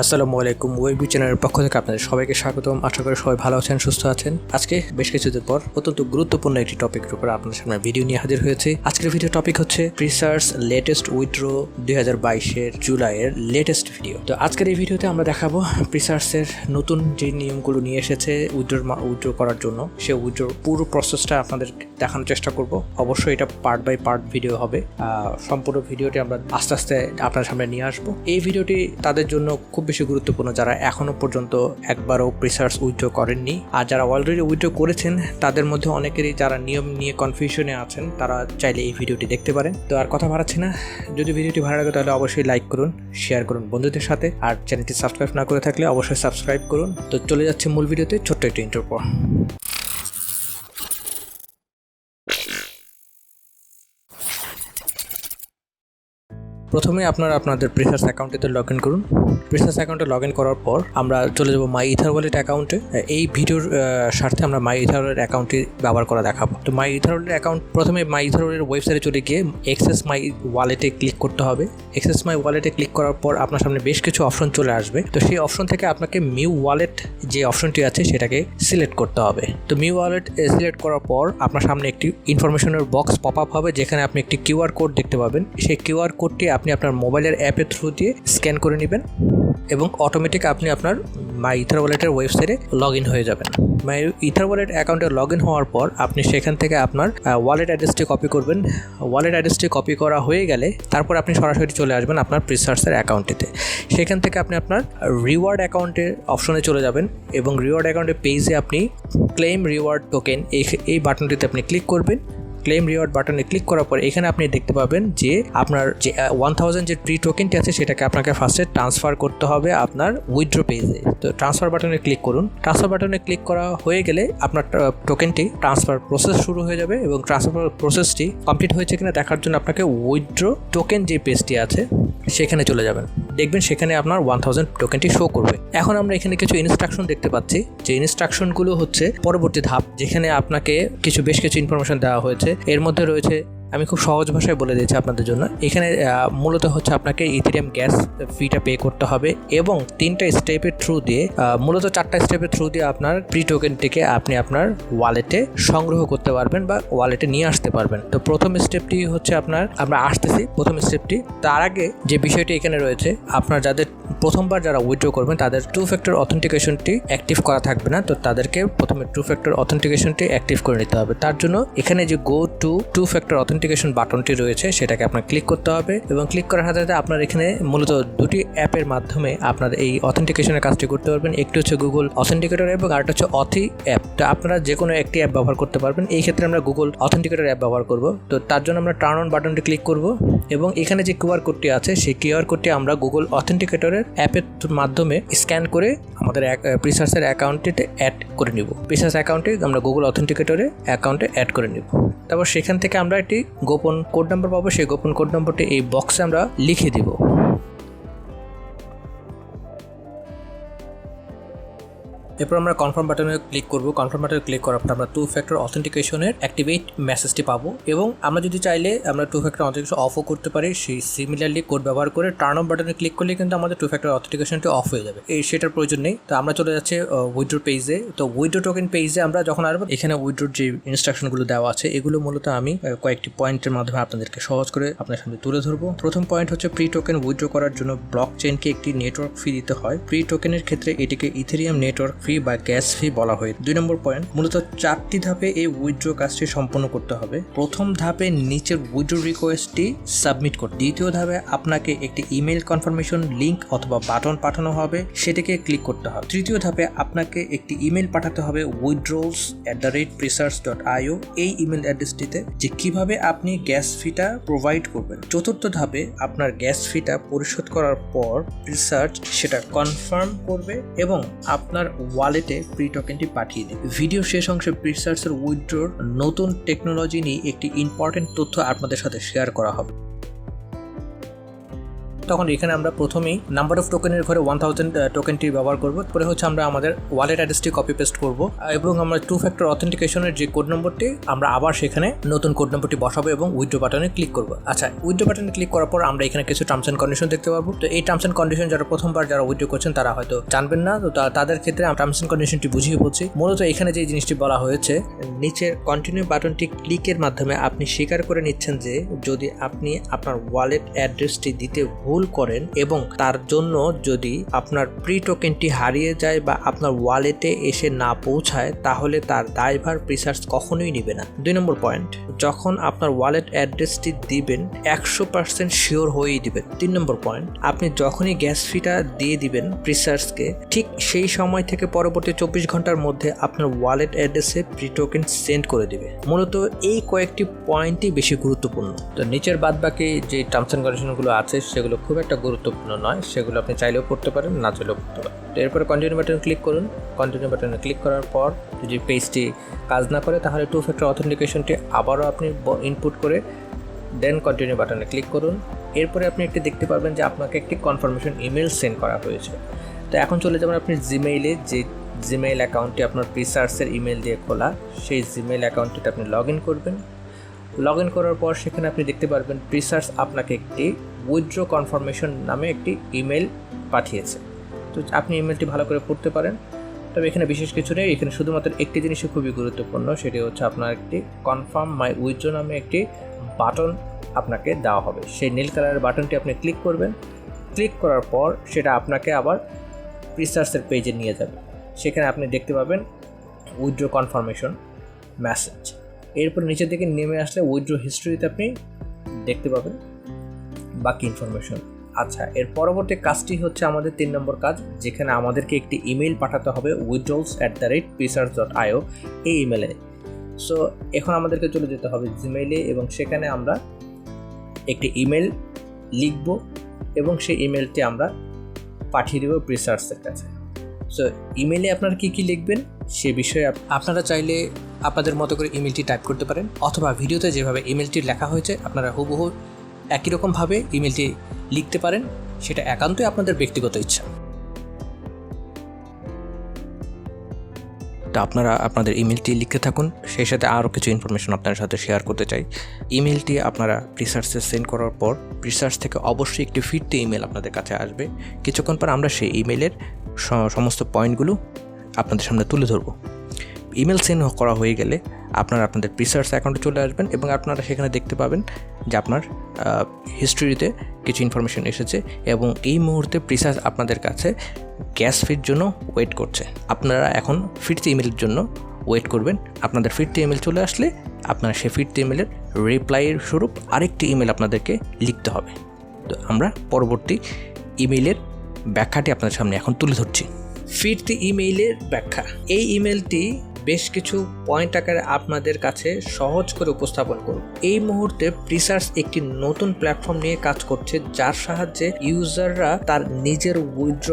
আসসালামু আলাইকুম ওয়েবগিক চ্যানেলের পক্ষ থেকে আপনাদের সবাইকে স্বাগতম। আশা করি সবাই ভালো আছেন, সুস্থ আছেন। আজকে বেশ কিছুদিন পর অত্যন্ত গুরুত্বপূর্ণ একটি টপিকের উপর আপনাদের সামনে ভিডিও নিয়ে হাজির হয়েছে। আজকের ভিডিও টপিক হচ্ছে প্রিসার্চ লেটেস্ট উইথড্র 2022-এর জুলাইয়ের লেটেস্ট ভিডিও। তো আজকের এই ভিডিওতে আমরা দেখাবো প্রিসার্চের নতুন যে নিয়মগুলো নিয়ে এসেছে উইথড্র করার জন্য, সে উইথড্র পুরো প্রসেসটা আপনাদের দেখানোর চেষ্টা করব। অবশ্যই এটা পার্ট বাই পার্ট ভিডিও হবে। সম্পূর্ণ ভিডিওটি আমরা আস্তে আস্তে আপনার সামনে নিয়ে আসবো। এই ভিডিওটি তাদের জন্য খুব বেশি গুরুত্বপূর্ণ যারা এখনো পর্যন্ত একবারও প্রিসার্চ উইথড্র করেননি, আর যারা অলরেডি উইথড্র করেছেন তাদের মধ্যে অনেকেরই যারা নিয়ম নিয়ে কনফিউশনে আছেন তারা চাইলে এই ভিডিওটি দেখতে পারেন। তো আর কথা বাড়াচ্ছি না, যদি ভিডিওটি ভালো লাগে তাহলে অবশ্যই লাইক করুন, শেয়ার করুন বন্ধুদের সাথে, আর চ্যানেলটি সাবস্ক্রাইব না করে থাকলে অবশ্যই সাবস্ক্রাইব করুন। তো চলে যাচ্ছে মূল ভিডিওতে, ছোট্ট একটি ইন্ট্রোর পর। প্রথমে আপনারা আপনাদের প্রিসার্চ অ্যাকাউন্টে লগ ইন করুন। প্রিসার্চ অ্যাকাউন্টে লগ ইন করার পর আমরা চলে যাব মাই ইথার ওয়ালেট অ্যাকাউন্টে। এই ভিডিওর স্বার্থে আমরা মাই ইথার ওয়ালেট অ্যাকাউন্টটি ব্যবহার করা দেখাবো। তো মাই ইথার ওয়ালেট অ্যাকাউন্ট, প্রথমে মাই ইথার ওয়ালেটের ওয়েবসাইটে চলে গিয়ে এক্সেস মাই ওয়ালেটে ক্লিক করতে হবে। এক্সেস মাই ওয়ালেটে ক্লিক করার পর আপনার সামনে বেশ কিছু অপশন চলে আসবে। তো সেই অপশন থেকে আপনাকে মিউ ওয়ালেট যে অপশনটি আছে সেটাকে সিলেক্ট করতে হবে। তো মিউ ওয়ালেট সিলেক্ট করার পর আপনার সামনে একটি ইনফরমেশনের বক্স পপ আপ হবে, যেখানে আপনি একটি কিউআর কোড দেখতে পাবেন। সেই কিউআর কোডটি আপনি আপনার মোবাইলের অ্যাপের থ্রু দিয়ে স্ক্যান করে নেবেন এবং অটোমেটিক আপনি আপনার মাই ইথার ওয়ালেটের ওয়েবসাইটে লগ ইন হয়ে যাবেন। মাই ইথার ওয়ালেট অ্যাকাউন্টে লগ ইন হওয়ার পর আপনি সেখান থেকে আপনার ওয়ালেট অ্যাড্রেসটি কপি করবেন। ওয়ালেট অ্যাড্রেসটি কপি করা হয়ে গেলে তারপর আপনি সরাসরি চলে আসবেন আপনার প্রিসার্চের অ্যাকাউন্টটিতে। সেখান থেকে আপনি আপনার রিওয়ার্ড অ্যাকাউন্টের অপশনে চলে যাবেন এবং রিওয়ার্ড অ্যাকাউন্টের পেজে আপনি ক্লেম রিওয়ার্ড টোকেন এই বাটনটিতে আপনি ক্লিক করবেন। ক্লেম রিওয়ার্ড বাটনে ক্লিক করার পর এখানে আপনি দেখতে পাবেন যে আপনার যে 1000 যে প্রি টোকেনটি আছে সেটাকে আপনাকে ফার্স্টে ট্রান্সফার করতে হবে আপনার উইথড্র পেজে। তো ট্রান্সফার বাটনে ক্লিক করুন। ট্রান্সফার বাটনে ক্লিক করা হয়ে গেলে আপনার টোকেনটি ট্রান্সফার প্রসেস শুরু হয়ে যাবে এবং ট্রান্সফার প্রসেসটি কমপ্লিট হয়েছে কিনা দেখার জন্য আপনাকে উইথড্র টোকেন যে পেজটি আছে সেখানে চলে যাবেন। দেখবেন সেখানে আপনার 1000 টোকেনটি শো করবে। এখন আমরা এখানে কিছু ইনস্ট্রাকশন দেখতে পাচ্ছি, যে ইনস্ট্রাকশনগুলো হচ্ছে পরবর্তী ধাপ, যেখানে আপনাকে বেশ কিছু ইনফরমেশন দেওয়া হয়েছে। এর মধ্যে রয়েছে, আমি খুব সহজ ভাষায় বলে দিয়েছি আপনাদের জন্য। এখানে মূলত হচ্ছে আপনাকে ইথেরিয়াম গ্যাস ফিটা পে করতে হবে এবং 3টা স্টেপের থ্রু দিয়ে, মূলত 4টা স্টেপের থ্রু দিয়ে আপনার প্রি টোকেনটিকে আপনি আপনার ওয়ালেটে সংগ্রহ করতে পারবেন বা ওয়ালেটে নিয়ে আসতে পারবেন। তো প্রথম স্টেপটি হচ্ছে আমরা আসতেছি প্রথম স্টেপটি। তার আগে যে বিষয়টি এখানে রয়েছে, আপনার যাদের প্রথমবার যারা উইথড্র করবেন তাদের 2 ফ্যাক্টর অথেন্টিকেশনটি অ্যাক্টিভ করা থাকবে না। তো তাদেরকে প্রথমে 2 ফ্যাক্টর অথেন্টিকেশনটি অ্যাক্টিভ করে নিতে হবে। তার জন্য এখানে যে গো টু 2 ফ্যাক্টর অথেন্টিকেশন বাটনটি রয়েছে সেটাকে আপনার ক্লিক করতে হবে এবং ক্লিক করার সাথে সাথে আপনার এখানে মূলত 2টি অ্যাপের মাধ্যমে আপনার এই অথেন্টিকেশনের কাজটি করতে পারবেন। একটি হচ্ছে গুগল অথেন্টিকেটর এবং আরেকটা হচ্ছে অথি অ্যাপ। তো আপনারা যে কোনো একটি অ্যাপ ব্যবহার করতে পারবেন। এই ক্ষেত্রে আমরা গুগল অথেন্টিকেটর অ্যাপ ব্যবহার করব। তো তার জন্য আমরা টার্ন অন বাটনটি ক্লিক করব এবং এখানে যে কিউআর কোডটি আছে সেই কিউআর কোডটি আমরা গুগল অথেন্টিকেটরের অ্যাপের মাধ্যমে স্ক্যান করে আমাদের প্রিসার্চের অ্যাকাউন্টটিতে অ্যাড করে নিব। প্রিসার্চ অ্যাকাউন্টে আমরা গুগল অথেন্টিকেটরে অ্যাকাউন্টে অ্যাড করে নিব। তারপর সেখান থেকে আমরা একটি গোপন কোড নাম্বার পাবো। সেই গোপন কোড নাম্বারটি এই বক্সে আমরা লিখে দিব। এরপর আমরা কনফার্ম বাটনে ক্লিক করব। কনফার্ম বাটনে ক্লিক করার পর আমরা 2 ফ্যাক্টর অথেন্টিকেশনের অ্যাক্টিভেট মেসেজটি পাবো এবং আমরা যদি চাইলে আমরা 2 ফ্যাক্টর অথেন্টিকেশন অফও করতে পারি। সেই সিমিলারলি কোড ব্যবহার করে টার্ন অন বাটনে ক্লিক করলে কিন্তু আমাদের 2 ফ্যাক্টর অথেন্টিকেশনটি অফ হয়ে যাবে। সেটার প্রয়োজন নেই। তো আমরা চলে যাচ্ছি উইথড্র পেজে। তো উইথড্র টোকেন পেজে আমরা যখন আসবো, এখানে উইথড্রোর যে ইনস্ট্রাকশনগুলো দেওয়া আছে এগুলো মূলত আমি কয়েকটি পয়েন্টের মাধ্যমে আপনাদেরকে সহজ করে আপনার সামনে তুলে ধরবো। প্রথম পয়েন্ট হচ্ছে প্রি টোকেন উইথড্র করার জন্য ব্লক চেইনকে একটি নেটওয়ার্ক ফি দিতে হয়। প্রি টোকেনের ক্ষেত্রে এটিকে ইথেরিয়াম নেটওয়ার্ক ফি বা গ্যাস ফি বলা হয়। 2 নম্বর পয়েন্ট, মূলত 4টি ধাপে এই উইথড্র কাজটি সম্পন্ন করতে হবে। প্রথম ধাপে নিচের উইথড্র রিকোয়েস্টটি সাবমিট করতে, দ্বিতীয় ধাপে আপনাকে একটি ইমেল কনফার্মেশন লিংক অথবা বাটন পাঠানো হবে, সেটাকে ক্লিক করতে হবে। তৃতীয় ধাপে আপনাকে একটি ইমেল পাঠাতে হবে withdrawals@presearch.io এই ইমেল অ্যাড্রেসটিতে, যে কিভাবে আপনি গ্যাস ফিটা প্রোভাইড করবেন। চতুর্থ ধাপে আপনার গ্যাস ফিটা পরিশোধ করার পর প্রিসার্চ সেটা কনফার্ম করবে এবং আপনার ওয়ালেটে প্রি টোকেনটি পাঠিয়ে দেবে। ভিডিও শেষ অংশে প্রিসার্চের উইথড্রোর নতুন টেকনোলজি নিয়ে একটি ইম্পর্টেন্ট তথ্য আপনাদের সাথে শেয়ার করা হবে। তখন এখানে আমরা প্রথমেই নাম্বার অফ টোকেনের ঘরে 1000 টোকেনটি ব্যবহার করব। পরে হচ্ছে আমরা আমাদের ওয়ালেট অ্যাড্রেসটি কপি পেস্ট করব এবং আমরা 2 ফ্যাক্টর অথেন্টিকেশনের যে কোড নম্বরটি আমরা আবার সেখানে নতুন কোড নম্বরটি বসাবো এবং উইথড্র বাটনে ক্লিক করব। আচ্ছা, উইথড্র বাটনে ক্লিক করার পর আমরা এখানে কিছু টার্মস অ্যান্ড কন্ডিশন দেখতে পাবো। তো এই টার্মস অ্যান্ড কন্ডিশন যারা প্রথমবার যারা উইথড্র করছেন তারা হয়তো জানবেন না, তো তাদের ক্ষেত্রে আমরা টার্মস অ্যান্ড কন্ডিশনটি বুঝিয়ে বলছি। মূলত এখানে যে জিনিসটি বলা হয়েছে, নিচের কন্টিনিউ বাটনটি ক্লিকের মাধ্যমে আপনি স্বীকার করে নিচ্ছেন যে যদি আপনি আপনার ওয়ালেট অ্যাড্রেসটি দিতে ভুল করেন এবং তার জন্য যদি আপনার প্রি টোকেনটি হারিয়ে যায় বা আপনার ওয়ালেটে এসে না পৌঁছায়, তাহলে তার দায়ভার প্রিসার্চ কখনোই নেবে না। 2 নম্বর পয়েন্ট, যখন আপনার ওয়ালেট অ্যাড্রেসটি দিবেন 100% শিওর হয়েই দিবেন। 3 নম্বর পয়েন্ট, আপনি যখনই গ্যাস ফিটা দিয়ে দিবেন প্রিসার্চকে, ঠিক সেই সময় থেকে পরবর্তী 24 ঘন্টার মধ্যে আপনার ওয়ালেট অ্যাড্রেসে প্রি টোকেন সেন্ড করে দিবে। মূলত এই কয়েকটি পয়েন্টই বেশি গুরুত্বপূর্ণ। তো নিচের বাদবাকি যে টার্মস অ্যান্ড কন্ডিশনগুলো আছে সেগুলো খুব একটা গুরুত্বপূর্ণ নয়, সেগুলো আপনি চাইলেও পড়তে পারেন, না চাইলেও পড়তে পারেন। তো এরপরে কন্টিনিউ বাটনে ক্লিক করুন। কন্টিনিউ বাটনে ক্লিক করার পর যদি পেজটি কাজ না করে তাহলে 2 ফ্যাক্টর অথেন্টিকেশনটি আবারও আপনি ইনপুট করে দেন কন্টিনিউ বাটনে ক্লিক করুন। এরপরে আপনি একটি দেখতে পারবেন যে আপনাকে একটি কনফার্মেশন ইমেল সেন্ড করা হয়েছে। তো এখন চলে যাবেন আপনি জিমেইলে, যে জিমেইল অ্যাকাউন্টটি আপনার প্রিসার্চের ইমেল দিয়ে খোলা, সেই জিমেইল অ্যাকাউন্টটিতে আপনি লগ ইন করবেন। লগ ইন করার পর সেখানে আপনি দেখতে পারবেন প্রিসার্চ আপনাকে একটি উইথড্র কনফার্মেশন নামে একটি ইমেল পাঠিয়েছে। তো আপনি ইমেলটি ভালো করে পড়তে পারেন। তবে এখানে বিশেষ কিছু নেই, এখানে শুধুমাত্র একটি জিনিসই খুবই গুরুত্বপূর্ণ, সেটি হচ্ছে আপনার একটি কনফার্ম মাই উইথড্র নামে একটি বাটন আপনাকে দেওয়া হবে। সেই নীল কালারের বাটনটি আপনি ক্লিক করবেন। ক্লিক করার পর সেটা আপনাকে আবার প্রিসার্চের পেজে নিয়ে যাবে। সেখানে আপনি দেখতে পাবেন উইথড্র কনফার্মেশন মেসেজ। এরপর নিচের দিকে নেমে আসলে উইথড্র হিস্ট্রিতে আপনি দেখতে পাবেন বাকি ইনফরমেশন। আচ্ছা, এর পরবর্তী কাজটি হচ্ছে আমাদের 3 নম্বর কাজ, যেখানে আমাদেরকে একটি ইমেল পাঠাতে হবে withdrawals@presearch.io এই ইমেলে। সো এখন আমাদেরকে চলে যেতে হবে জিমেইলে এবং সেখানে আমরা একটি ইমেল লিখব এবং সেই ইমেলটি আমরা পাঠিয়ে দেব প্রিসার্চের কাছে। সো ইমেলে আপনারা কী লিখবেন সে বিষয়ে আপনারা চাইলে আপনাদের মতো করে ইমেলটি টাইপ করতে পারেন, অথবা ভিডিওতে যেভাবে ইমেলটি লেখা হয়েছে আপনারা হুবহু একই রকমভাবে ইমেলটি লিখতে পারেন, সেটা একান্তই আপনাদের ব্যক্তিগত ইচ্ছা। তো আপনারা আপনাদের ইমেলটি লিখতে থাকুন, সেই সাথে আরও কিছু ইনফরমেশন আপনাদের সাথে শেয়ার করতে চাই। ইমেলটি আপনারা প্রিসার্চে সেন্ড করার পর প্রিসার্চ থেকে অবশ্যই একটি ফিরতি ইমেল আপনাদের কাছে আসবে। কিছুক্ষণ পর আমরা সেই ইমেলের সমস্ত পয়েন্টগুলো আপনাদের সামনে তুলে ধরব। ইমেল সেন্ড করা হয়ে গেলে আপনারা আপনাদের প্রিসার্চ অ্যাকাউন্টে চলে আসবেন এবং আপনারা সেখানে দেখতে পাবেন যে আপনার হিস্ট্রিতে কিছু ইনফরমেশন এসেছে এবং এই মুহূর্তে প্রিসার্চ আপনাদের কাছে গ্যাস ফির জন্য ওয়েট করছে। আপনারা এখন ফিরতি ইমেলের জন্য ওয়েট করবেন। আপনাদের ফিরতি ইমেল চলে আসলে আপনারা সেই ফিরতি ইমেলের রিপ্লাইয়ের স্বরূপ আরেকটি ইমেল আপনাদেরকে লিখতে হবে। তো আমরা পরবর্তী ইমেলের ব্যাখ্যাটি আপনাদের সামনে এখন তুলে ধরছি। ফিরতি ইমেইলের ব্যাখ্যা। এই ইমেলটি বেশ কিছু পয়েন্ট আকারে আপনাদের কাছে সহজ করে উপস্থাপন করুন। এই মুহূর্তে প্রিসার্চ একটি নতুন প্ল্যাটফর্ম নিয়ে কাজ করছে, যার সাহায্যে ইউজাররা তার নিজের উইথড্র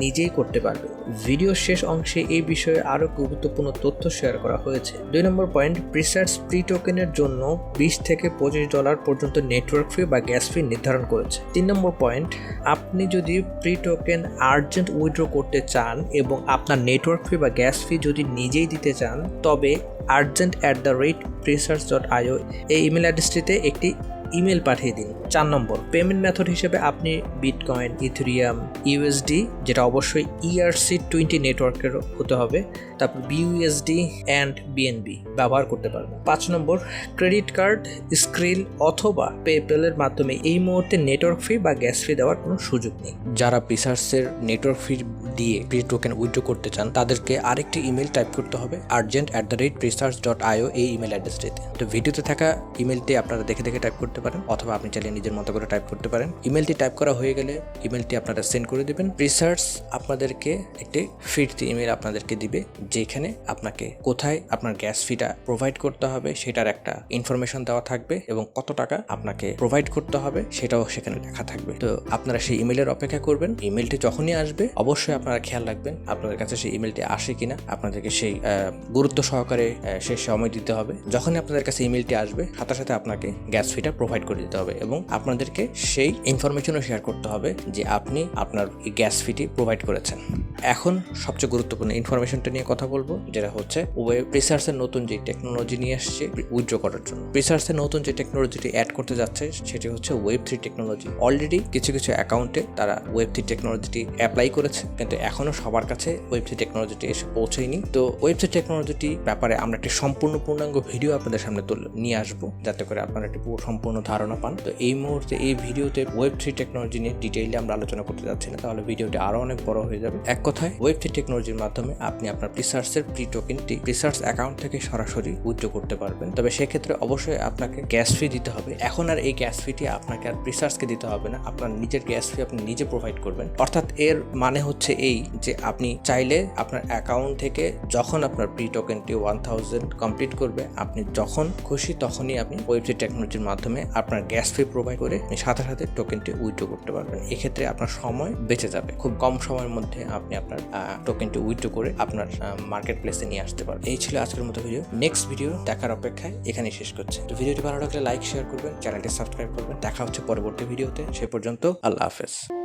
নিজেই করতে পারবে। ভিডিও শেষ অংশে এই বিষয়ে আরও গুরুত্বপূর্ণ তথ্য শেয়ার করা হয়েছে। 2 নম্বর পয়েন্ট, প্রিসার্চ প্রি টোকেনের জন্য $20 থেকে $25 পর্যন্ত নেটওয়ার্ক ফি বা গ্যাস ফি নির্ধারণ করেছে। 3 নম্বর পয়েন্ট, আপনি যদি প্রি টোকেন আর্জেন্ট উইথড্র করতে চান এবং আপনার নেটওয়ার্ক ফি বা গ্যাস ফি যদি নিজেই দিতে চান, তবে urgent@presearch.io এই ইমেল অ্যাড্রেসটিতে একটি ইমেল পাঠিয়ে দিন। 4 নম্বর, পেমেন্ট মেথড হিসেবে আপনি বিটকয়েন, ইথেরিয়াম, ইউএসডি, যেটা অবশ্যই ERC20 নেটওয়ার্কের হতে হবে, তারপর BUSD অ্যান্ড BNB ব্যবহার করতে পারবেন। 5 নম্বর, ক্রেডিট কার্ড, স্ক্রিল অথবা পেপ্যালের মাধ্যমে এই মুহূর্তে নেটওয়ার্ক ফি বা গ্যাস ফি দেওয়ার কোনো সুযোগ নেই। যারা প্রিসার্চের নেটওয়ার্ক ফি দিয়ে প্রি টোকেন উইথড্র করতে চান তাদেরকে আরেকটি ইমেল টাইপ করতে হবে urgent@presearch.io এই ইমেল অ্যাড্রেসটিতে। তো ভিডিওতে থাকা ইমেলটি আপনারা দেখে টাইপ করতে পারেন, অথবা আপনি চাইলে নিজের মতো করে টাইপ করতে পারেন। ইমেলটি টাইপ করা হয়ে গেলে ইমেলটি আপনারা সেন্ড করে দেবেন। প্রিসার্চ আপনাদেরকে একটি ফিরতি ইমেল আপনাদেরকে দিবে, যেখানে আপনাকে কোথায় আপনার গ্যাস ফিটা প্রোভাইড করতে হবে সেটার একটা ইনফরমেশন দেওয়া থাকবে এবং কত টাকা আপনাকে প্রোভাইড করতে হবে সেটাও সেখানে লেখা থাকবে। তো আপনারা সেই ইমেলের অপেক্ষা করবেন। ইমেলটি যখনই আসবে অবশ্যই আপনারা আপনারা খেয়াল রাখবেন আপনাদের কাছে সেই ইমেলটি আসে কিনা। আপনাদেরকে সেই গুরুত্ব সহকারে সেই সময় দিতে হবে। যখনই আপনাদের কাছে ইমেলটি আসবে সাথে সাথে আপনাকে গ্যাস ফিটা প্রোভাইড করে দিতে হবে এবং আপনাদেরকে সেই ইনফরমেশনও শেয়ার করতে হবে যে আপনি আপনার গ্যাস ফিটি প্রোভাইড করেছেন। এখন সবচেয়ে গুরুত্বপূর্ণ ইনফরমেশনটা নিয়ে কথা বলবো, যেটা হচ্ছে প্রিসার্চের নতুন যে টেকনোলজি নিয়ে আসছে উইথড্র করার জন্য। প্রিসার্চের নতুন যে টেকনোলজিটি অ্যাড করতে যাচ্ছে সেটি হচ্ছে Web3 টেকনোলজি। অলরেডি কিছু অ্যাকাউন্টে তারা Web3 টেকনোলজিটি অ্যাপ্লাই করেছে, কিন্তু এখনো সবার কাছে Web3 টেকনোলজিটি এসে পৌঁছেয়নি। তো Web3 টেকনোলজিটি ব্যাপারে আমরা একটি সম্পূর্ণ পূর্ণাঙ্গ ভিডিও আপনাদের সামনে নিয়ে আসবো, যাতে করে আপনারা একটি সম্পূর্ণ ধারণা পান। তো এই মুহূর্তে এই ভিডিওতে Web3 টেকনোলজি নিয়ে ডিটেইলে আমরা আলোচনা করতে যাচ্ছি না, তাহলে ভিডিওটি আরো অনেক বড় হয়ে যাবে। এক কথায় Web3 টেকনোলজির মাধ্যমে আপনি আপনার প্রিসার্চের প্রি টোকেনটি প্রিসার্চ অ্যাকাউন্ট থেকে সরাসরি উইথড্র করতে পারবেন। তবে সেক্ষেত্রে অবশ্যই আপনাকে গ্যাস ফি দিতে হবে। এখন আর এই গ্যাস ফিটি আপনাকে আর প্রিসার্চকে দিতে হবে না, আপনার নিজের গ্যাস ফি আপনি নিজে প্রোভাইড করবেন। অর্থাৎ এর মানে হচ্ছে এই যে আপনি চাইলে আপনার অ্যাকাউন্ট থেকে যখন আপনার প্রি টোকেনটি 1000 কমপ্লিট করবে, আপনি যখন খুশি তখনই আপনি Web3 টেকনোলজির মাধ্যমে আপনার গ্যাস ফি প্রোভাইড করে সাথে সাথে টোকেনটি উইথড্র করতে পারবেন। এক্ষেত্রে আপনার সময় বেঁচে যাবে। খুব কম সময়ের মধ্যে আপনি আপনার টোকেনটি উইথড্র করে আপনার মার্কেট প্লেসে নিয়ে আসতে পারবেন। এই ছিল আজকের মতো ভিডিও। নেক্সট ভিডিও দেখার অপেক্ষায় এখানেই শেষ করছে। তো ভিডিওটি ভালো লাগলে লাইক শেয়ার করবেন, চ্যানেলটি সাবস্ক্রাইব করবেন। দেখা হচ্ছে পরবর্তী ভিডিওতে। সে পর্যন্ত আল্লাহ হাফেজ।